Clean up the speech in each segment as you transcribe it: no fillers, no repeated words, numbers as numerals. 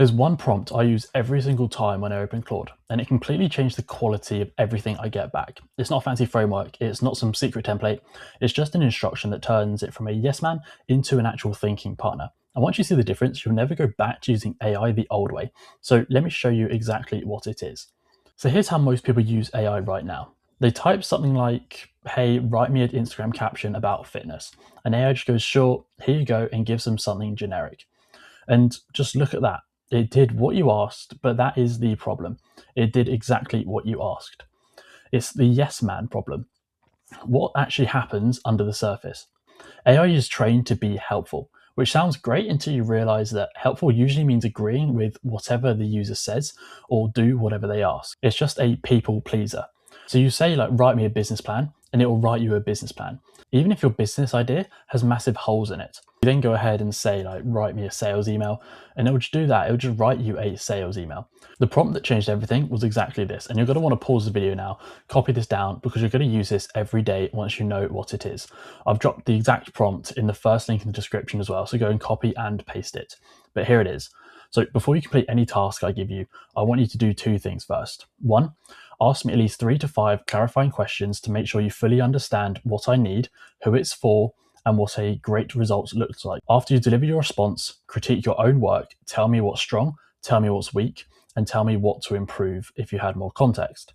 There's one prompt I use every single time when I open Claude, and it completely changed the quality of everything I get back. It's not a fancy framework, it's not some secret template, it's just an instruction that turns it from a yes man into an actual thinking partner. And once you see the difference, you'll never go back to using AI the old way. So let me show you exactly what it is. So here's how most people use AI right now. They type something like, hey, write me an Instagram caption about fitness. And AI just goes, sure, here you go, and gives them something generic. And just look at that. It did what you asked, but that is the problem. It did exactly what you asked. It's the yes man problem. What actually happens under the surface? AI is trained to be helpful, which sounds great until you realize that helpful usually means agreeing with whatever the user says or do whatever they ask. It's just a people pleaser. So you say, like, write me a business plan, and it will write you a business plan, even if your business idea has massive holes in it. You then go ahead and say, like, write me a sales email, and it will just do that. It will just write you a sales email. The prompt that changed everything was exactly this. And you're going to want to pause the video now, copy this down, because you're going to use this every day once you know what it is. I've dropped the exact prompt in the first link in the description as well, so go and copy and paste it. But here it is. So before you complete any task I give you, I want you to do two things first. One, ask me at least 3 to 5 clarifying questions to make sure you fully understand what I need, who it's for, and what a great result looks like. After you deliver your response, critique your own work, tell me what's strong, tell me what's weak, and tell me what to improve if you had more context.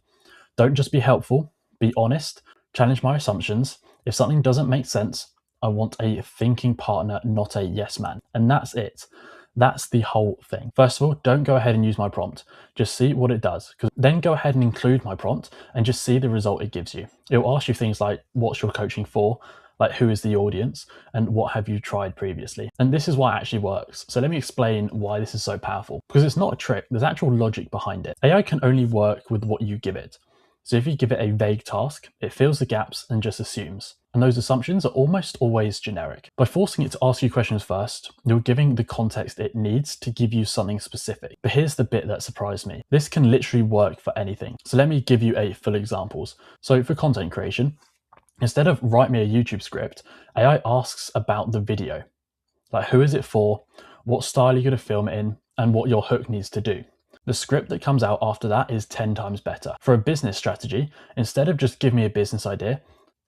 Don't just be helpful, be honest, challenge my assumptions. If something doesn't make sense, I want a thinking partner, not a yes man. And that's it. That's the whole thing. First of all, don't go ahead and use my prompt. Just see what it does. Then go ahead and include my prompt and just see the result it gives you. It will ask you things like, what's your coaching for? Like, who is the audience? And what have you tried previously? And this is why it actually works. So let me explain why this is so powerful. Because it's not a trick, there's actual logic behind it. AI can only work with what you give it. So if you give it a vague task, it fills the gaps and just assumes. And those assumptions are almost always generic. By forcing it to ask you questions first, you're giving the context it needs to give you something specific. But here's the bit that surprised me. This can literally work for anything. So let me give you a full examples. So for content creation, instead of write me a YouTube script, AI asks about the video. Like, who is it for, what style are you going to film it in, and what your hook needs to do. The script that comes out after that is 10 times better. For a business strategy, instead of just give me a business idea,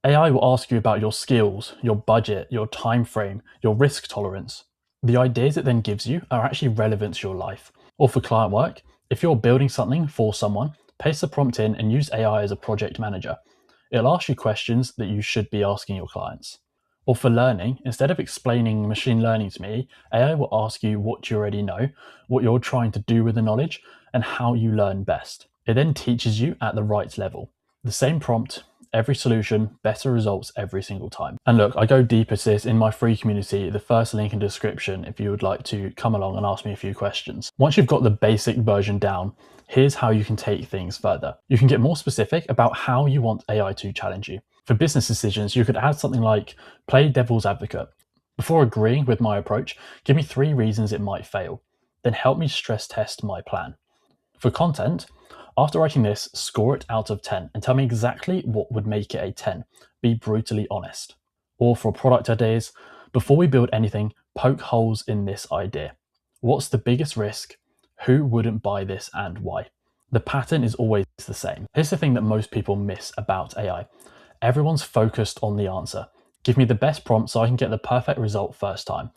AI will ask you about your skills, your budget, your time frame, your risk tolerance. The ideas it then gives you are actually relevant to your life. Or for client work, if you're building something for someone, paste the prompt in and use AI as a project manager. It'll ask you questions that you should be asking your clients. Or for learning, instead of explaining machine learning to me, AI will ask you what you already know, what you're trying to do with the knowledge, and how you learn best. It then teaches you at the right level. The same prompt, every solution, better results every single time. And look, I go deeper to this in my free community, the first link in the description if you would like to come along and ask me a few questions. Once you've got the basic version down, here's how you can take things further. You can get more specific about how you want AI to challenge you. For business decisions, you could add something like, play devil's advocate. Before agreeing with my approach, give me 3 reasons it might fail. Then help me stress test my plan. For content, after writing this, score it out of 10 and tell me exactly what would make it a 10. Be brutally honest. Or for product ideas, before we build anything, poke holes in this idea. What's the biggest risk? Who wouldn't buy this and why? The pattern is always the same. Here's the thing that most people miss about AI. Everyone's focused on the answer. Give me the best prompt so I can get the perfect result first time.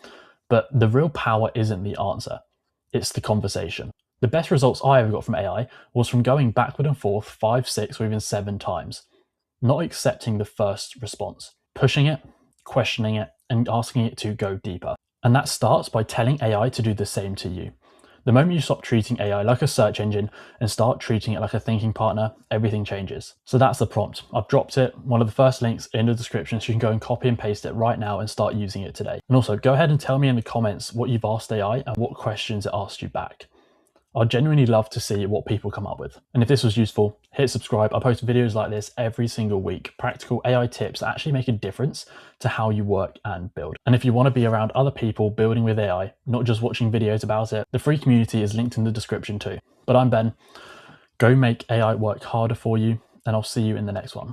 But the real power isn't the answer. It's the conversation. The best results I ever got from AI was from going backward and forth 5, 6, or even 7 times. Not accepting the first response. Pushing it, questioning it, and asking it to go deeper. And that starts by telling AI to do the same to you. The moment you stop treating AI like a search engine and start treating it like a thinking partner, everything changes. So that's the prompt. I've dropped it, one of the first links in the description, so you can go and copy and paste it right now and start using it today. And also go ahead and tell me in the comments what you've asked AI and what questions it asked you back. I'd genuinely love to see what people come up with. And if this was useful, hit subscribe. I post videos like this every single week, practical AI tips that actually make a difference to how you work and build. And if you want to be around other people building with AI, not just watching videos about it, the free community is linked in the description too. But I'm Ben. Go make AI work harder for you, and I'll see you in the next one.